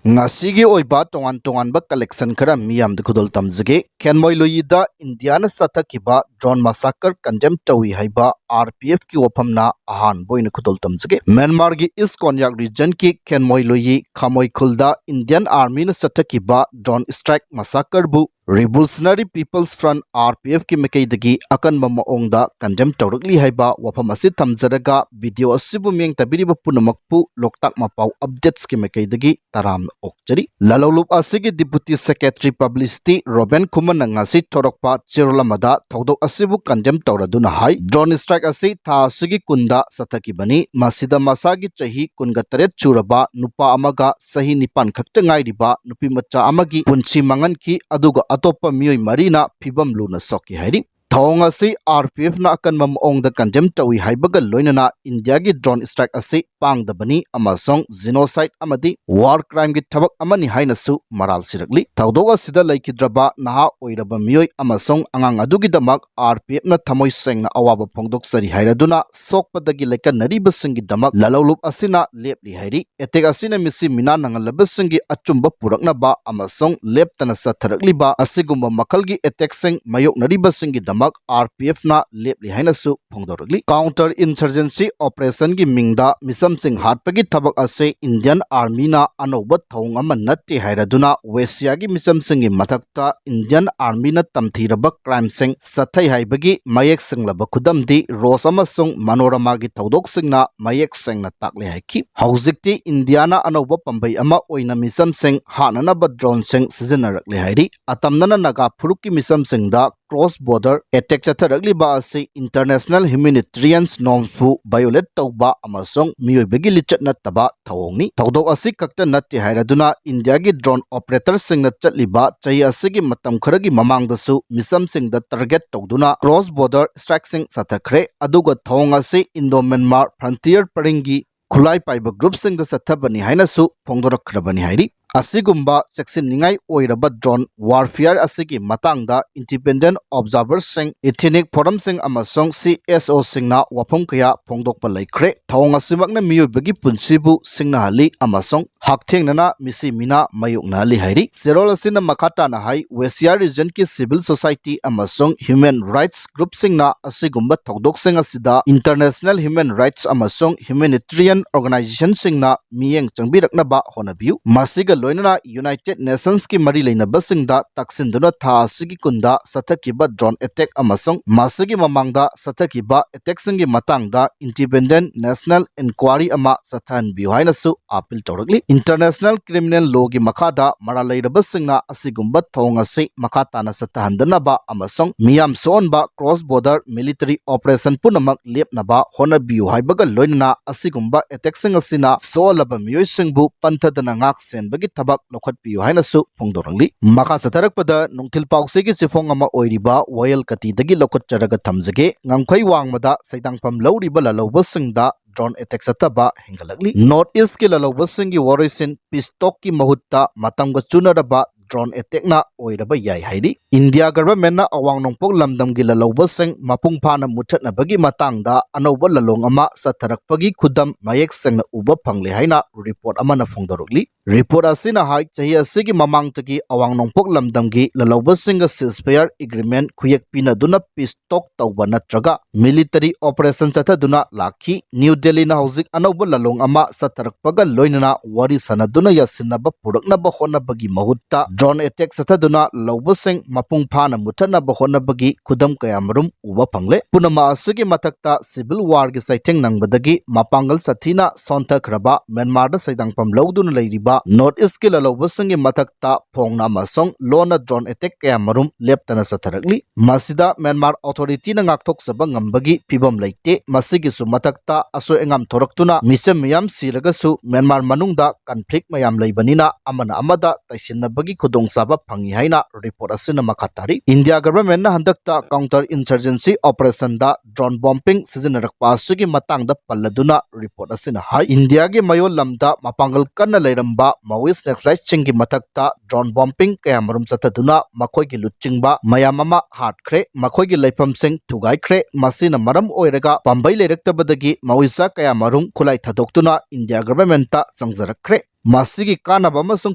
Ngasigi oiba tongan ba collection khara miyam de khudol tamjage Khanmoi-Loyi da Indiana Chatkhiba drone massacre condemn tawi haiba RPF ki waphamna ahan boina khudol tamjage Myanmar gi East Konyak region ki Khanmoi-Loyi Khamoi-khulda Indian Army na Chatkhiba drone strike massacre bu Revolutionary People's Front RPF ki mekaidagi akan mamaongda condemn tawrukli haiba wafam asi thamjaraga video asibu mieng tabiriba punamakpu loktak mapau updates ki mekaidagi taram okjari lalolup asigi Deputy Secretary Publicity Robin Kuman ngasi thorokpa chirolamada thodok asibu condemn tawraduna hai drone strike asi tha asigi kunda Chatkhiba masida masagi chahi kunga 8 churaba nupa amaga sahi nipan khakta ngairiba nupi macha amagi punchi mangan ki aduga atopa miyoi marina phibam luna soki hairi thong asi RPF na akan mamong da condemn tawi haibaga loinana India gi drone strike asi pangdabani amasong genocide amadi war crime gi thabak amani hainasu maral sirakli thawdoga sida laikidraba naha oiraba miyoi amasong angang adugi damak RPF na thamoi sengna awaba phongdok sari hairaduna sokpadagi lekan nariba singi damak lalolup asina lepli hairi etek asina misi mina nangalaba singi achumba purakna ba amasong leptana satharakli ba asigumba makalgi etek sing mayok nariba singi RPF na lepli hainasu phongdoragli counter insurgency operation gi mingda misam sing hatpagi thabak ase Indian Army na anoba thong ama natte hairaduna Westia gi misam sing gi mathakta Indian Army na tamthiraba crime sing sathai haibagi mayek singlaba khudamdi Ros amasung Manorama gi thodok singna mayek singna takle haiki haujikti Indiana anoba pambai ama oina misam sing hananaba drone sing sizinarakle hairi atamnana naga phurukki misam singda cross border attack chatharagli ba ase international humanitarian norms fu violate tawba amasong miyoibagi lichat nataba thawongni tawdok ase kakta natte hairaduna India gi drone operator singna chatliba chahi asigi matam kharagi mamangdasu misam singda target tawduna cross border strike sing sathakre aduga thawong ase Indo Myanmar frontier paringi khulai paiba group singda sathabani hainasu phongdorakrabani hairi asigumba section ningai oiraba drone warfare asigi matangda independent observers sing ethnic forum sing amasong CSO singna wapong kaya phongdokpa laikre thawng asimakna miyobagi punsibu singna hali amasong hakthengna misi mina mayukna hali hairi serol asina makata na hai Westia region ki civil society amasong human rights group singna asigumba thodok sing asida international human rights amasong humanitarian organization singna miyeng changbirakna ba honabiu masiga loinana United Nations ki mari leina basingda taksinduna tha asigi kunda Chatkhiba drone attack amasong masigi mamangda Chatkhiba attack singi matangda independent national inquiry ama sathan biu hainasu appeal tawragli international criminal law gi makhada maralaira basingna asigumba thong ase makata na sathandana ba amasong miyam sonba cross border military operation punamak lepnaba hona biu haibaga loinana asigumba attack singa sina solaba miyoi singbu panthadana ngak senbagi tabak lokhat piu hainasu phongdorangli makha satharakpada nungthil pause gi sifong ama oiriba royal kati dagi lokhat charaga thamjage ngangkhai wangmada saidangpam lawriba laloba singda drone attack sataba hengalakli north east ki laloba singi warisin pistok ki mahutta matamga chunaraba drone attack na oiraba yai hairi India government na awang nongpok lamdam gi laloba sing mapung phana muthatna bagi matangda anoba lalong ama satharakpagi khudam mayek sengna uba phangle haina report amana phongdorukli report asina hai chahi asigi mamang tagi awang nongpok lamdam gi laloba singa ceasefire agreement khuyek pina duna peace talk tawba natraga military operation chathaduna lakhi New Delhi na hauzik anoba lalong ama satharakpaga loinana wari sanaduna yasinaba puraknaba honabagi mahutta drone attack sathaduna lawba sing mapung phana muthana bahona bagi khudam kayamarum uba phangle punama asigi mathakta civil war gi saitheng nangbadagi mapangal sathina sonthakhraba Myanmar da saidangpam lawduna leiriba north east ki laloba singi mathakta phongna masong lona drone attack kayamarum leptana satharakli masida Myanmar authority na ngakthok saba ngambagi phibam leite masigi su mathakta aso engam thoraktuna misem miyam siragasu Myanmar manungda conflict mayam leibanina amana amada taisinabagi khudong saba phangi haina report asina makatari India government na handakta counter insurgency operation da drone bombing sizinarakpa asigi matangda palladuna report asina hai India gi mayo lamda mapangal kanna leiramba Maoist nextlight chingi mathakta drone bombing kayamarum chataduna makhoi gi lutchingba mayamama hatkhre makhoi gi leifam sing thugaikre masina maram oiraga pambai leiraktabadagi Maoista kayamarum khulai thadoktuna India government ta sangzarakre ꯃꯁꯤꯒꯤ ꯀꯥꯟꯅꯕ ꯑꯃꯁꯨꯡ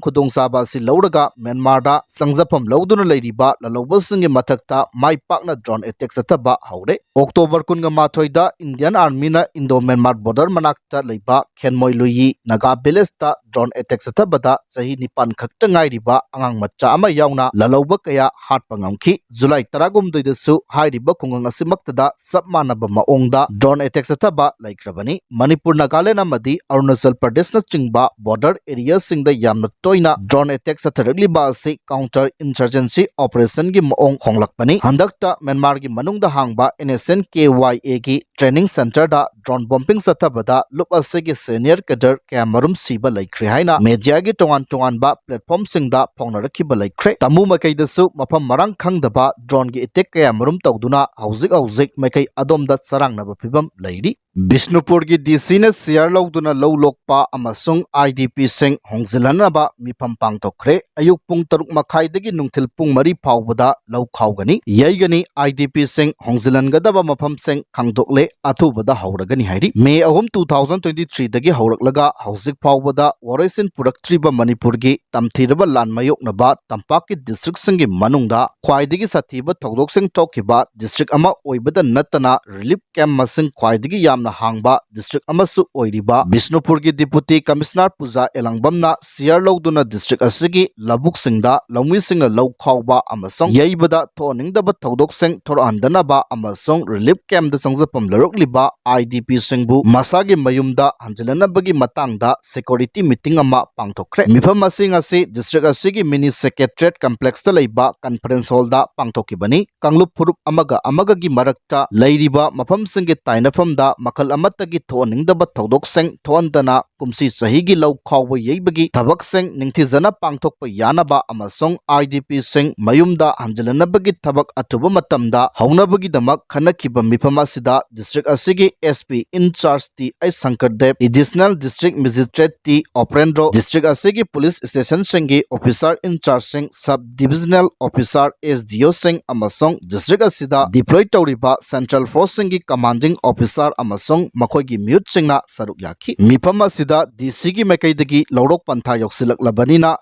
ꯈꯨꯗꯣꯡꯆꯥꯕ ꯑꯁꯤ ꯂꯧꯔꯒ ꯃ꯭ꯌꯥꯟꯃꯥꯔꯗ ꯆꯪꯖꯐꯝ ꯂꯧꯗꯨꯅ ꯂꯩꯔꯤꯕ ꯂꯂꯧꯕꯁꯤꯡꯒꯤ ꯃꯊꯛꯇ ꯃꯥꯏ ꯄꯥꯛꯅ ꯗ꯭ꯔꯣꯟ ꯑꯦꯇꯦꯛ ꯆꯠꯊꯕ ꯍꯧꯔꯦ꯫ ꯑꯣꯛꯇꯣꯕꯔ 21ꯗ ꯏꯟꯗꯤꯌꯟ ꯑꯥꯔꯃꯤꯅ ꯏꯟꯗꯣ ꯃ꯭ꯌꯥꯟꯃꯥꯔ ꯕꯣꯔꯗꯔ ꯃꯅꯥꯛꯇ ꯂꯩꯕ ꯈꯦꯟꯃꯣꯏ-ꯂꯣꯌꯤ ꯅꯥꯒꯥ ꯚꯤꯂꯦꯖꯇ ꯗ꯭ꯔꯣꯟ ꯑꯦꯇꯦꯛ ꯆꯠꯊꯕꯗ ꯆꯍꯤ 9 ꯈꯛꯇ ꯉꯥꯏꯔꯤꯕ ꯑꯉꯥꯡ ꯃꯆꯥ ꯑꯃ ꯌꯥꯎꯅ ꯂꯂꯧꯕ ꯀꯌꯥ ꯍꯥꯠꯄ ꯉꯝꯈꯤ꯫ ꯖꯨꯂꯥꯏ 19ꯗꯁꯨ ꯍꯥꯏꯔꯤꯕ ꯈꯨꯡꯒꯪ ꯑꯁꯤꯃꯛꯇꯗ ꯆꯞ ꯃꯥꯟꯅꯕ ꯃꯑꯣꯡꯗ ꯗ꯭ꯔꯣꯟ ꯑꯦꯇꯦꯛ ꯆꯠꯊꯕ ꯂꯩꯈ꯭ꯔꯕꯅꯤ꯫ ꯃꯅꯤꯄꯨꯔ, ꯅꯥꯒꯥꯂꯦꯟ ꯑꯃꯗꯤ ꯑꯔꯨꯅꯥꯆꯜ ꯄ꯭ꯔꯗꯦꯁꯅꯆꯤꯡꯕ ꯕꯣꯔꯗꯔ ꯑꯦꯔꯤꯌꯥꯁꯤꯡꯗ ꯌꯥꯝꯅ ꯇꯣꯏꯅ ꯗ꯭ꯔꯣꯟ ꯑꯦꯇꯦꯛ ꯆꯠꯊꯔꯛꯂꯤꯕ ꯑꯁꯤ ꯀꯥꯎꯟꯇꯔ ꯏꯟꯁꯔꯖꯦꯟꯁꯤ ꯑꯣꯄꯔꯦꯁꯟꯒꯤ ꯃꯑꯣꯡ ꯍꯣꯡꯂꯛꯄꯅꯤ꯫ ꯍꯟꯗꯛꯇ ꯃ꯭ꯌꯥꯟꯃꯥꯔꯒꯤ ꯃꯅꯨꯡꯗ ꯍꯥꯡꯕ NSNKYAꯒꯤ ꯇ꯭ꯔꯦꯅꯤꯡ ꯁꯦꯟꯇꯔꯗ ꯗ꯭ꯔꯣꯟ ꯕꯣꯝꯕꯤꯡ ꯆꯠꯊꯕꯗ ꯂꯨꯞ ꯑꯁꯤꯒꯤ ꯁꯦꯅꯤꯌꯔ ꯀꯦꯗꯔ ꯀꯌꯥꯃꯔꯨꯝ ꯁꯤꯕ ꯂꯩꯈ꯭ꯔꯦ ꯍꯥꯏꯅ ꯃꯦꯗꯤꯌꯥꯒꯤ ꯇꯣꯉꯥꯟ-ꯇꯣꯉꯥꯟꯕ ꯄ꯭ꯂꯦꯠꯐꯣꯔꯝꯁꯤꯡꯗ ꯐꯣꯡꯅꯔꯛꯈꯤꯕ ꯂꯩꯈ꯭ꯔꯦ꯫ ꯇꯃꯨ ꯃꯥꯏꯀꯩꯗꯁꯨ ꯃꯐꯝ ꯃꯔꯥꯡ ꯈꯪꯗꯕ ꯗ꯭ꯔꯣꯟꯒꯤ ꯑꯦꯇꯦꯛ ꯀꯌꯥꯃꯔꯨꯝ ꯇꯧꯗꯨꯅ ꯍꯧꯖꯤꯛ ꯃꯥꯏꯀꯩ ꯑꯗꯣꯝꯗ ꯆꯔꯥꯡꯅꯕ ꯐꯤꯚꯝ ꯂꯩꯔꯤ꯫ ꯕꯤꯁꯅꯨꯄꯨꯔꯒꯤ DCꯅ ꯁꯤꯌꯔ ꯂꯧꯗꯨꯅ ꯂꯧ ꯂꯣꯛꯄ ꯑꯃꯁꯨꯡ IDPꯁꯤꯡ ꯍꯣꯡꯖꯤꯜꯍꯟꯅꯕ ꯃꯤꯐꯝ ꯄꯥꯡꯊꯣꯛꯈ꯭ꯔꯦ꯫ ꯑꯌꯨꯛ ꯄꯨꯡ 6:30ꯗꯒꯤ ꯅꯨꯡꯊꯤꯜ ꯄꯨꯡ 4 ꯐꯥꯎꯕꯗ ꯂꯧ ꯈꯥꯎꯒꯅꯤ, ꯌꯩꯒꯅꯤ, IDPꯁꯤꯡ ꯍꯣꯡꯖꯤꯜꯍꯟꯒꯗꯕ ꯃꯐꯝꯁꯤꯡ ꯈꯪꯗꯣꯛꯂꯦ, ꯑꯊꯨꯕꯗ ꯍꯧꯔꯒꯅꯤ ꯍꯥꯏꯔꯤ꯫ ꯃꯦ 3, 2023ꯗꯒꯤ ꯍꯧꯔꯛꯂꯒ ꯍꯧꯖꯤꯛ ꯐꯥꯎꯕꯗ ꯋꯥꯔꯣꯏꯁꯤꯟ ꯄꯨꯔꯛꯇ꯭ꯔꯤꯕ ꯃꯅꯤꯄꯨꯔꯒꯤ ꯇꯝꯊꯤꯔꯕ ꯂꯥꯟ ꯃꯥꯌꯣꯛꯅꯕ ꯇꯝꯄꯥꯛꯀꯤ ꯗꯤꯁꯇ꯭ꯔꯤꯛꯁꯤꯡꯒꯤ ꯃꯅꯨꯡꯗ ꯈ꯭ꯋꯥꯏꯗꯒꯤ ꯁꯥꯊꯤꯕ ꯊꯧꯗꯣꯛꯁꯤꯡ ꯊꯣꯛꯈꯤꯕ ꯗꯤꯁꯇ꯭ꯔꯤꯛ ꯑꯃ ꯑꯣꯏꯕꯗ ꯅꯠꯇꯅ ꯔꯤꯂꯤꯐ ꯀꯦꯝꯞ ꯃꯁꯤꯡ ꯈ꯭ꯋꯥꯏꯗꯒꯤ ꯌꯥꯝꯅ ꯍꯥꯡꯕ ꯗꯤꯁꯇ꯭ꯔꯤꯛ ꯑꯃꯁꯨ ꯑꯣꯏꯔꯤꯕ ꯕꯤꯁꯅꯨꯄꯨꯔꯒꯤ ꯗꯤꯄꯨꯇꯤ ꯀꯃꯤꯁꯅꯔ ꯄꯨꯖꯥ ꯑꯦꯂꯥꯡꯕꯝꯅ ꯁꯤꯌꯔ ꯂꯧꯗꯨꯅ ꯗꯤꯁꯇ꯭ꯔꯤꯛ ꯑꯁꯤꯒꯤ ꯂꯧꯕꯨꯛꯁꯤꯡꯗ ꯂꯧꯃꯤꯁꯤꯡꯅ ꯂꯧ ꯈꯥꯎꯕ ꯑꯃꯁꯨꯡ ꯌꯩꯕꯗ ꯊꯣꯛꯍꯟꯅꯤꯡꯗꯕ ꯊꯧꯗꯣꯛꯁꯤꯡ ꯊꯣꯛꯍꯟꯗꯅꯕ ꯑꯃꯁꯨꯡ ꯔꯤꯂꯤꯐ ꯀꯦꯝꯞꯇ ꯆꯪꯖꯐꯝ ꯂꯧꯔꯛꯂꯤꯕ IDPꯁꯤꯡꯕꯨ ꯃꯁꯥꯒꯤ ꯃꯌꯨꯝꯗ ꯍꯟꯖꯤꯜꯍꯟꯅꯕꯒꯤ ꯃꯇꯥꯡꯗ ꯁꯦꯀ꯭ꯌꯨꯔꯤꯇꯤ ꯃꯤꯇꯤꯡ ꯑꯃ ꯄꯥꯡꯊꯣꯛꯈ꯭ꯔꯦ꯫ ꯃꯤꯐꯝ ꯑꯁꯤ ꯉꯁꯤ ꯗꯤꯁꯇ꯭ꯔꯤꯛ ꯑꯁꯤꯒꯤ ꯃꯤꯅꯤ ꯁꯦꯀ꯭ꯔꯦꯇꯔꯤꯌꯦꯠ ꯀꯝꯄ꯭ꯂꯦꯛꯁꯇ ꯂꯩꯕ ꯀꯟꯐꯔꯦꯟꯁ ꯍꯣꯜꯗ ꯄꯥꯡꯊꯣꯛꯈꯤꯕꯅꯤ꯫ ꯀꯥꯡꯂꯨꯞ ꯐꯨꯔꯨꯞ ꯑꯃꯒ ꯑꯃꯒꯒꯤ ꯃꯔꯛꯇ ꯂꯩꯔꯤꯕ ꯃꯐꯝꯁꯤꯡꯒꯤ ꯇꯥꯏꯅꯐꯝꯗ ꯃꯈꯜ ꯑꯃꯠꯇꯒꯤ ꯊꯣꯛꯍꯟꯅꯤꯡꯗꯕ ꯊꯧꯗꯣꯛꯁꯤꯡ ꯊꯣꯛꯍꯟꯗꯅ ꯀꯨꯝꯁꯤ ꯆꯍꯤꯒꯤ ꯂꯧ ꯈꯥꯎꯕ ꯌꯩꯕꯒꯤ ꯊꯕꯛꯁꯤꯡ ꯅꯤꯡꯊꯤꯖꯅ ꯄꯥꯡꯊꯣꯛꯄ ꯌꯥꯅꯕ ꯑꯃꯁꯨꯡ IDPꯁꯤꯡ ꯃꯌꯨꯝꯗ ꯍꯟꯖꯤꯜꯍꯟꯅꯕꯒꯤ ꯊꯕꯛ ꯑꯊꯨꯕ ꯃꯇꯝꯗ ꯍꯧꯅꯕꯒꯤꯗꯃꯛ ꯈꯟꯅꯈꯤꯕ ꯃꯤꯐꯝ ꯑꯁꯤꯗ ꯗꯤꯁꯇ꯭ꯔꯤꯛ ꯑꯁꯤꯒꯤ SP in charge TH Shankardev, additional district magistrate T Oprendro, district ꯑꯁꯤꯒꯤ ꯄꯨꯂꯤꯁ ꯁ꯭ꯇꯦꯁꯟꯁꯤꯡꯒꯤ ꯑꯣꯐꯤꯁꯥꯔ ꯏꯟꯆꯥꯔꯖꯁꯤꯡ, ꯁꯕ ꯗꯤꯚꯤꯖꯅꯦꯜ ꯑꯣꯐꯤꯁꯥꯔ SDOꯁꯤꯡ ꯑꯃꯁꯨꯡ ꯗꯤꯁꯇ꯭ꯔꯤꯛ ꯑꯁꯤꯗ ꯗꯤꯄ꯭ꯂꯣꯏ ꯇꯧꯔꯤꯕ ꯁꯦꯟꯇ꯭ꯔꯦꯜ ꯐꯣꯔꯁꯁꯤꯡꯒꯤ ꯀꯃꯥꯟꯗꯤꯡ ꯑꯣꯐꯤꯁꯥꯔ ꯑꯃꯁꯨꯡ ꯃꯈꯣꯏꯒꯤ ꯃꯤꯍꯨꯠꯁꯤꯡꯅ ꯁꯔꯨꯛ ꯌꯥꯈꯤ꯫ ꯃꯤꯐꯝ ꯑꯁꯤꯗ DCꯒꯤ ꯃꯥꯏꯀꯩꯗꯒꯤ ꯂꯧꯔꯣꯛ ꯄꯟꯊꯥ ꯌꯧꯁꯤꯜꯂꯛꯂꯕꯅꯤꯅ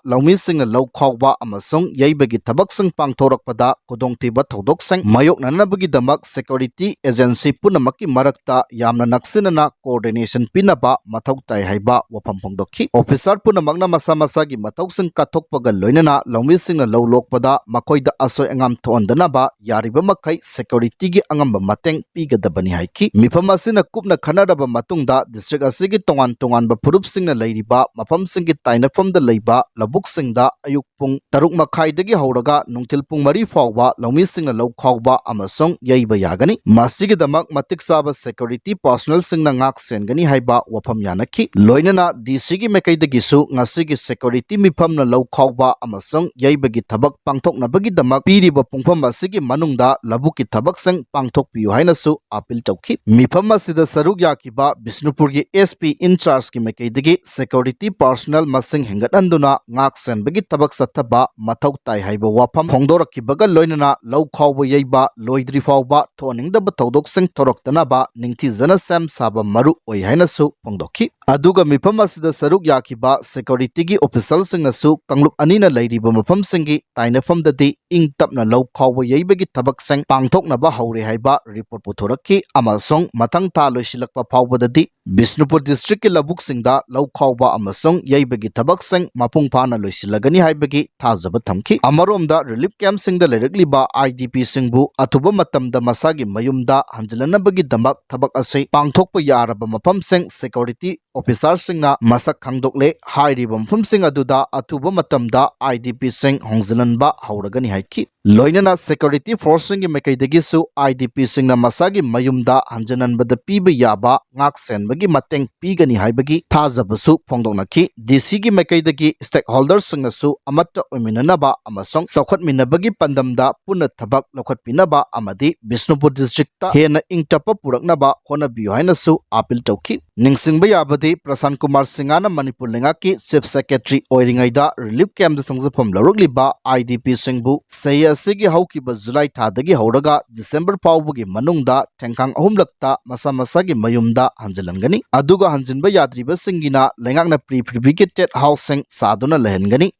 ꯂꯧꯃꯤꯁꯤꯡꯅ ꯂꯧ ꯈꯥꯎꯕ ꯑꯃꯁꯨꯡ ꯌꯩꯕꯒꯤ ꯊꯕꯛꯁꯤꯡ ꯄꯥꯡꯊꯣꯔꯛꯄꯗ ꯈꯨꯗꯣꯡꯊꯤꯕ ꯊꯧꯗꯣꯛꯁꯤꯡ ꯃꯥꯌꯣꯛꯅꯅꯕꯒꯤꯗꯃꯛ ꯁꯦꯀ꯭ꯌꯨꯔꯤꯇꯤ ꯑꯦꯖꯦꯟꯁꯤ ꯄꯨꯝꯅꯃꯛꯀꯤ ꯃꯔꯛꯇ ꯌꯥꯝꯅ ꯅꯛꯁꯤꯟꯅꯅ ꯀꯣꯑꯣꯔꯗꯤꯅꯦꯁꯟ ꯄꯤꯅꯕ ꯃꯊꯧ ꯇꯥꯏ ꯍꯥꯏꯕ ꯋꯥꯐꯝ ꯐꯣꯡꯗꯣꯛꯈꯤ꯫ ꯑꯣꯐꯤꯁꯥꯔ ꯄꯨꯝꯅꯃꯛꯅ ꯃꯁꯥ ꯃꯁꯥꯒꯤ ꯃꯊꯧꯁꯤꯡ ꯀꯠꯊꯣꯛꯄꯒ ꯂꯣꯏꯅꯅ ꯂꯧꯃꯤꯁꯤꯡꯅ ꯂꯧ ꯂꯣꯛꯄꯗ ꯃꯈꯣꯏꯗ ꯑꯁꯣꯏ ꯑꯉꯥꯝ ꯊꯣꯛꯍꯟꯗꯅꯕ ꯌꯥꯔꯤꯕꯃꯈꯩ ꯁꯦꯀ꯭ꯌꯨꯔꯤꯇꯤꯒꯤ ꯑꯉꯝꯕ ꯃꯇꯦꯡ ꯄꯤꯒꯗꯕꯅꯤ ꯍꯥꯏꯈꯤ꯫ ꯃꯤꯐꯝ ꯑꯁꯤꯅ ꯀꯨꯞꯅ ꯈꯟꯅꯔꯕ ꯃꯇꯨꯡꯗ ꯗꯤꯁꯇ꯭ꯔꯤꯛ ꯑꯁꯤꯒꯤ ꯇꯣꯉꯥꯟ-ꯇꯣꯉꯥꯟꯕ ꯐꯨꯔꯨꯞꯁꯤꯡꯅ ꯂꯩꯔꯤꯕ ꯃꯐꯝꯁꯤꯡꯒꯤ ꯇꯥꯏꯅꯐꯝꯗ ꯂꯩꯕ ꯂꯧꯕꯨꯛꯁꯤꯡꯗ ꯑꯌꯨꯛ ꯄꯨꯡ 6:30ꯗꯒꯤ ꯍꯧꯔꯒ ꯅꯨꯡꯊꯤꯜ ꯄꯨꯡ 4 ꯐꯥꯎꯕ ꯂꯧꯃꯤꯁꯤꯡꯅ ꯂꯧ ꯈꯥꯎꯕ ꯑꯃꯁꯨꯡ ꯌꯩꯕ ꯌꯥꯒꯅꯤ꯫ ꯃꯁꯤꯒꯤꯗꯃꯛ ꯃꯇꯤꯛ ꯆꯥꯕ ꯁꯦꯀ꯭ꯌꯨꯔꯤꯇꯤ ꯄꯥꯔꯁꯣꯅꯦꯜꯁꯤꯡꯅ ꯉꯥꯛ ꯁꯦꯟꯒꯅꯤ ꯍꯥꯏꯕ ꯋꯥꯐꯝ ꯌꯥꯅꯈꯤ꯫ ꯂꯣꯏꯅꯅ DCꯒꯤ ꯃꯥꯏꯀꯩꯗꯒꯤꯁꯨ ꯉꯁꯤꯒꯤ ꯁꯦꯀ꯭ꯌꯨꯔꯤꯇꯤ ꯃꯤꯐꯝꯅ ꯂꯧ ꯈꯥꯎꯕ ꯑꯃꯁꯨꯡ ꯌꯩꯕꯒꯤ ꯊꯕꯛ ꯄꯥꯡꯊꯣꯛꯅꯕꯒꯤꯗꯃꯛ ꯄꯤꯔꯤꯕ ꯄꯨꯡꯐꯝ ꯑꯁꯤꯒꯤ ꯃꯅꯨꯡꯗ ꯂꯧꯕꯨꯛꯀꯤ ꯊꯕꯛꯁꯤꯡ ꯄꯥꯡꯊꯣꯛꯄꯤꯌꯨ ꯍꯥꯏꯅꯁꯨ ꯑꯄꯤꯜ ꯇꯧꯈꯤ꯫ ꯃꯤꯐꯝ ꯑꯁꯤꯗ ꯁꯔꯨꯛ ꯌꯥꯈꯤꯕ ꯕꯤꯁꯅꯨꯄꯨꯔꯒꯤ SP ꯏꯟꯆꯥꯔꯖꯀꯤ ꯃꯥꯏꯀꯩꯗꯒꯤ ꯁꯦꯀ꯭ꯌꯨꯔꯤꯇꯤ ꯄꯥꯔꯁꯣꯅꯦꯜ ꯃꯁꯤꯡ ꯍꯦꯟꯒꯠꯍꯟꯗꯨꯅ ꯉꯥꯛ ꯁꯦꯟꯕꯒꯤ ꯊꯕꯛ ꯆꯠꯊꯕ ꯃꯊꯧ ꯇꯥꯏ ꯍꯥꯏꯕ ꯋꯥꯐꯝ ꯐꯣꯡꯗꯣꯔꯛꯈꯤꯕꯒ ꯂꯣꯏꯅꯅ ꯂꯧ ꯈꯥꯎꯕ ꯌꯩꯕ ꯂꯣꯏꯗ꯭ꯔꯤ ꯐꯥꯎꯕ ꯊꯣꯛꯍꯟꯅꯤꯡꯗꯕ ꯊꯧꯗꯣꯛꯁꯤꯡ ꯊꯣꯔꯛꯇꯅꯕ ꯅꯤꯡꯊꯤꯖꯅ ꯁꯦꯝ ꯁꯥꯕ ꯃꯔꯨ ꯑꯣꯏ ꯍꯥꯏꯅꯁꯨ ꯐꯣꯡꯗꯣꯛꯈꯤ꯫ ꯑꯗꯨꯒ ꯃꯤꯐꯝ ꯑꯁꯤꯗ ꯁꯔꯨꯛ ꯌꯥꯈꯤꯕ ꯁꯦꯀ꯭ꯌꯨꯔꯤꯇꯤꯒꯤ ꯑꯣꯐꯤꯁꯦꯜꯁꯤꯡꯅꯁꯨ ꯀꯥꯡꯂꯨꯞ ꯑꯅꯤꯅ ꯂꯩꯔꯤꯕ ꯃꯐꯝꯁꯤꯡꯒꯤ ꯇꯥꯏꯅꯐꯝꯗꯗꯤ ꯏꯪ ꯇꯞꯅ ꯂꯧ ꯈꯥꯎꯕ ꯌꯩꯕꯒꯤ ꯊꯕꯛꯁꯤꯡ ꯄꯥꯡꯊꯣꯛꯅꯕ ꯍꯧꯔꯦ ꯍꯥꯏꯕ ꯔꯤꯄꯣꯔꯠ ꯄꯨꯊꯣꯔꯛꯈꯤ ꯑꯃꯁꯨꯡ ꯃꯊꯪ ꯊꯥ ꯂꯣꯏꯁꯤꯜꯂꯛꯄ ꯐꯥꯎꯕꯗꯗꯤ ꯕꯤꯁꯅꯨꯄꯨꯔ ꯗꯤꯁꯇ꯭ꯔꯤꯛꯀꯤ ꯂꯧꯕꯨꯛꯁꯤꯡꯗ ꯂꯧ ꯈꯥꯎꯕ ꯑꯃꯁꯨꯡ ꯌꯩꯕꯒꯤ ꯊꯕꯛꯁꯤꯡ ꯃꯄꯨꯡ ꯐꯥꯅ ꯂꯣꯏꯁꯤꯜꯂꯒꯅꯤ ꯍꯥꯏꯕꯒꯤ ꯊꯥꯖꯕ ꯊꯝꯈꯤ꯫ ꯑꯃꯔꯣꯝꯗ RPF ꯀꯦꯝꯞꯁꯤꯡꯗ ꯂꯩꯔꯛꯂꯤꯕ IDPꯁꯤꯡꯕꯨ ꯑꯊꯨꯕ ꯃꯇꯝꯗ ꯃꯁꯥꯒꯤ ꯃꯌꯨꯝꯗ ꯍꯟꯖꯤꯜꯍꯟꯅꯕꯒꯤꯗꯃꯛ ꯊꯕꯛ ꯑꯁꯤ ꯄꯥꯡꯊꯣꯛꯄ ꯌꯥꯔꯕ ꯃꯐꯝꯁꯤꯡ ꯁꯦꯀ꯭ꯌꯨꯔꯤꯇꯤ ꯑꯣꯐꯤꯁꯥꯔꯁꯤꯡꯅ ꯃꯁꯛ ꯈꯪꯗꯣꯛꯂꯦ꯫ ꯍꯥꯏꯔꯤꯕ ꯃꯐꯝꯁꯤꯡ ꯑꯗꯨꯗ ꯑꯊꯨꯕ ꯃꯇꯝꯗ IDPꯁꯤꯡ ꯍꯣꯡꯖꯤꯜꯍꯟꯕ ꯍꯧꯔꯒꯅꯤ ꯍꯥꯏꯈꯤ꯫ ꯂꯣꯏꯅꯅ ꯁꯦꯀ꯭ꯌꯨꯔꯤꯇꯤ ꯐꯣꯔꯁꯁꯤꯡꯒꯤ ꯃꯥꯏꯀꯩꯗꯒꯤꯁꯨ IDPꯁꯤꯡꯅ ꯃꯁꯥꯒꯤ ꯃꯌꯨꯝꯗ ꯍꯟꯖꯤꯟꯍꯟꯕꯗ ꯄꯤꯕ ꯌꯥꯕ ꯉꯥꯛ ꯁꯦꯟꯕꯒꯤ ꯃꯇꯦꯡ ꯄꯤꯒꯅꯤ ꯍꯥꯏꯕꯒꯤ ꯊꯥꯖꯕꯁꯨ ꯐꯣꯡꯗꯣꯛꯅꯈꯤ꯫ DCꯒꯤ ꯃꯥꯏꯀꯩꯗꯒꯤ ꯁ꯭ꯇꯦꯛꯍꯣꯜꯗꯔꯁꯤꯡꯅꯁꯨ ꯑꯃꯠꯇ ꯑꯣꯏꯃꯤꯟꯅꯅꯕ ꯑꯃꯁꯨꯡ ꯆꯥꯎꯈꯠꯃꯤꯟꯅꯕꯒꯤ ꯄꯥꯟꯗꯝꯗ ꯄꯨꯟꯅ ꯊꯕꯛ ꯂꯧꯈꯠꯄꯤꯅꯕ ꯑꯃꯗꯤ ꯕꯤꯁꯅꯨꯄꯨꯔ ꯗꯤꯁꯇ꯭ꯔꯤꯛꯇ ꯍꯦꯟꯅ ꯏꯪ ꯇꯞꯄ ꯄꯨꯔꯛꯅꯕ ꯍꯣꯠꯅꯕꯤꯌꯨ ꯍꯥꯏꯅꯁꯨ ꯑꯄꯤꯜ ꯇꯧꯈꯤ꯫ ꯅꯤꯡꯁꯤꯡꯕ ꯌꯥꯕꯗꯤ ꯃꯗꯤ ꯄ꯭ꯔꯁꯥꯟ ꯀꯨꯃꯥꯔ ꯁꯤꯡꯍꯅ ꯃꯅꯤꯄꯨꯔ ꯂꯩꯉꯥꯛꯀꯤ ꯆꯤꯐ ꯁꯦꯀ꯭ꯔꯦꯇꯔꯤ ꯑꯣꯏꯔꯤꯉꯩꯗ ꯔꯤꯂꯤꯐ ꯀꯦꯝꯞꯇ ꯆꯪꯖꯐꯝ ꯂꯧꯔꯛꯂꯤꯕ IDP-ꯁꯤꯡꯕꯨ ꯆꯍꯤ ꯑꯁꯤꯒꯤ ꯍꯧꯈꯤꯕ ꯖꯨꯂꯥꯏ ꯊꯥꯗꯒꯤ ꯍꯧꯔꯒ ꯗꯤꯁꯦꯝꯕꯔ ꯐꯥꯎꯕꯒꯤ ꯃꯅꯨꯡꯗ ꯊꯦꯡꯈꯥꯡ ꯑꯍꯨꯝꯂꯛꯇ ꯃꯁꯥ ꯃꯁꯥꯒꯤ ꯃꯌꯨꯝꯗ ꯍꯟꯖꯤꯜꯍꯟꯒꯅꯤ ꯑꯗꯨꯒ ꯍꯟꯖꯤꯟꯕ ꯌꯥꯗ꯭ꯔꯤꯕꯁꯤꯡꯒꯤꯅ ꯂꯩꯉꯥꯛꯅ ꯄ꯭ꯔꯤꯐꯦꯕ꯭ꯔꯤꯀꯦꯇꯦꯗ ꯍꯥꯎꯁꯁꯤꯡ ꯁꯥꯗꯨꯅ ꯂꯩꯍꯟꯒꯅꯤ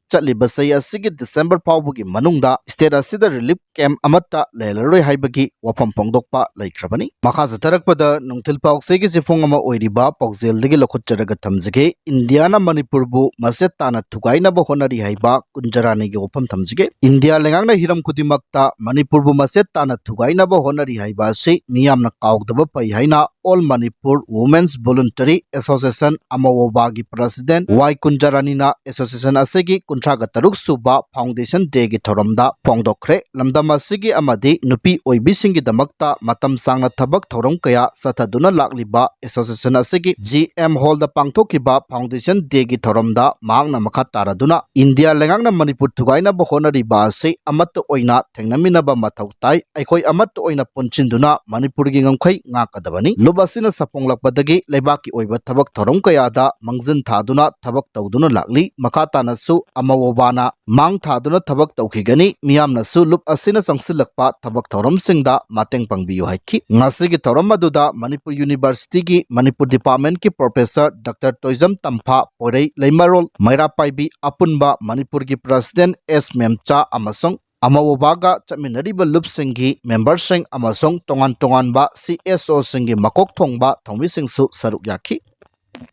ꯆꯠꯂꯤꯕ ꯆꯍꯤ ꯑꯁꯤꯒꯤ ꯗꯤꯁꯦꯝꯕꯔ ꯐꯥꯎꯕꯒꯤ ꯃꯅꯨꯡꯗ ꯁ꯭ꯇꯦꯠ ꯑꯁꯤꯗ ꯔꯤꯂꯤꯐ ꯀꯦꯝꯞ ꯑꯃꯠꯇ ꯂꯩꯍꯜꯂꯔꯣꯏ ꯍꯥꯏꯕꯒꯤ ꯋꯥꯐꯝ ꯐꯣꯡꯗꯣꯛꯄ ꯂꯩꯈ꯭ꯔꯕꯅꯤ ꯃꯈꯥ ꯆꯠꯊꯔꯛꯄꯗ ꯅꯨꯡꯊꯤꯜ ꯄꯥꯎꯆꯦꯒꯤ ꯆꯤꯐꯣꯡ ꯑꯃ ꯑꯣꯏꯔꯤꯕ ꯄꯥꯎꯖꯦꯜꯗꯒꯤ ꯂꯧꯈꯠꯆꯔꯒ ꯊꯝꯖꯒꯦ ꯏꯟꯗꯤꯌꯥꯅ ꯃꯅꯤꯄꯨꯔꯕꯨ ꯃꯆꯦꯠ ꯇꯥꯅ ꯊꯨꯒꯥꯏꯅꯕ ꯍꯣꯠꯅꯔꯤ ꯍꯥꯏꯕ ꯀꯨꯟꯖꯔꯥꯅꯤꯒꯤ ꯋꯥꯐꯝ ꯊꯝꯖꯒꯦ ꯏꯟꯗꯤꯌꯥ ꯂꯩꯉꯥꯛꯅ ꯍꯤꯔꯝ ꯈꯨꯗꯤꯡꯃꯛꯇ ꯃꯅꯤꯄꯨꯔꯕꯨ ꯃꯆꯦꯠ ꯇꯥꯅ ꯊꯨꯒꯥꯏꯅꯕ ꯍꯣꯠꯅꯔꯤ ꯍꯥꯏꯕ ꯑꯁꯤ ꯃꯤꯌꯥꯝꯅ ꯀꯥꯎꯗꯕ ꯐꯩ ꯍꯥꯏꯅ all Manipur women's voluntary association ꯑꯃꯋꯣꯕꯥꯒꯤ ꯄ꯭ꯔꯁꯤꯗꯦꯟꯠ ꯋꯥꯏ ꯀꯨꯟꯖꯔꯥꯅꯤꯅ ꯑꯦꯁꯣꯁꯤꯌꯦꯁꯟ ꯑꯁꯤꯒꯤ 33 ꯁꯨꯕ ꯐꯥꯎꯟꯗꯦꯁꯟ ꯗꯦꯒꯤ ꯊꯧꯔꯝꯗ ꯐꯣꯡꯗꯣꯛꯈ꯭ꯔꯦ ꯂꯝꯗꯝ ꯑꯁꯤꯒꯤ ꯑꯃꯗꯤ ꯅꯨꯄꯤ ꯑꯣꯏꯕꯤꯁꯤꯡꯒꯤꯗꯃꯛꯇ ꯃꯇꯝ ꯁꯥꯡꯅ ꯊꯕꯛ ꯊꯧꯔꯝ ꯀꯌꯥ ꯆꯠꯊꯗꯨꯅ ꯂꯥꯛꯂꯤꯕ ꯑꯦꯁꯣꯁꯤꯌꯦꯁꯟ ꯑꯁꯤꯒꯤ GM ꯍꯣꯜꯗ ꯄꯥꯡꯊꯣꯛꯈꯤꯕ ꯐꯥꯎꯟꯗꯦꯁꯟ ꯗꯦꯒꯤ ꯊꯧꯔꯝꯗ ꯃꯍꯥꯛꯅ ꯃꯈꯥ ꯇꯥꯔꯗꯨꯅ ꯏꯟꯗꯤꯌꯥ ꯂꯩꯉꯥꯛꯅ ꯃꯅꯤꯄꯨꯔ ꯊꯨꯒꯥꯏꯅꯕ ꯍꯣꯠꯅꯔꯤꯕ ꯑꯁꯤ ꯑꯃꯠꯇ ꯑꯣꯏꯅ ꯊꯦꯡꯅꯃꯤꯟꯅꯕ ꯃꯊꯧ ꯇꯥꯏ ꯑꯩꯈꯣꯏ ꯑꯃꯠꯇ ꯑꯣꯏꯅ ꯄꯨꯟꯁꯤꯟꯗꯨꯅ ꯃꯅꯤꯄꯨꯔꯒꯤ ꯉꯝꯈꯩ ꯉꯥꯛꯀꯗꯕꯅꯤ ꯂꯨꯞ ꯑꯁꯤꯅ ꯁꯥꯐꯣꯡꯂꯛꯄꯗꯒꯤ ꯂꯩꯕꯥꯛꯀꯤ ꯑꯣꯏꯕ ꯊꯕꯛ ꯊꯧꯔꯝ ꯀꯌꯥꯗ ꯃꯥꯡꯖꯤꯟ ꯊꯥꯗꯨꯅ ꯊꯕꯛ ꯇꯧꯗꯨꯅ ꯂꯥꯛꯂꯤ ꯃꯈꯥ ꯇꯥꯅꯁꯨ ꯑꯃꯋꯣꯕꯥꯅ ꯃꯥꯡ ꯊꯥꯗꯨꯅ ꯊꯕꯛ ꯇꯧꯈꯤꯒꯅꯤ ꯃꯤꯌꯥꯝꯅꯁꯨ ꯂꯨꯞ ꯑꯁꯤꯅ ꯆꯪꯁꯤꯜꯂꯛꯄ ꯊꯕꯛ ꯊꯧꯔꯝꯁꯤꯡꯗ ꯃꯇꯦꯡ ꯄꯥꯡꯕꯤꯌꯨ ꯍꯥꯏꯈꯤ ꯉꯁꯤꯒꯤ ꯊꯧꯔꯝ ꯑꯗꯨꯗ ꯃꯅꯤꯄꯨꯔ ꯌꯨꯅꯤꯚꯔꯁꯤꯇꯤꯒꯤ ꯃꯅꯤꯄꯨꯔ ꯗꯤꯄꯥꯔꯠꯃꯦꯟꯠꯀꯤ ꯄ꯭ꯔꯣꯐꯦꯁꯔ ꯗꯥꯛꯇꯔ ꯇꯣꯏꯖꯝ ꯇꯝꯐꯥ ꯄꯣꯏꯔꯩ ꯂꯩꯃꯔꯣꯜ ꯃꯩꯔꯥꯄꯥꯏꯕꯤ ꯑꯄꯨꯟꯕ ꯃꯅꯤꯄꯨꯔꯒꯤ ꯄ꯭ꯔꯁꯤꯗꯦꯟꯠ S ꯃꯦꯝꯆꯥ ꯑꯃꯁꯨꯡ ꯑꯃꯋꯣꯕꯥꯒ ꯆꯠꯃꯤꯟꯅꯔꯤꯕ ꯂꯨꯞꯁꯤꯡꯒꯤ ꯃꯦꯝꯕꯔꯁꯤꯡ ꯑꯃꯁꯨꯡ ꯇꯣꯉꯥꯟ ꯇꯣꯉꯥꯟꯕ CSOꯁꯤꯡꯒꯤ ꯃꯀꯣꯛ ꯊꯣꯡꯕ ꯊꯧꯃꯤꯁꯤꯡꯁꯨ ꯁꯔꯨꯛ ꯌꯥꯈꯤ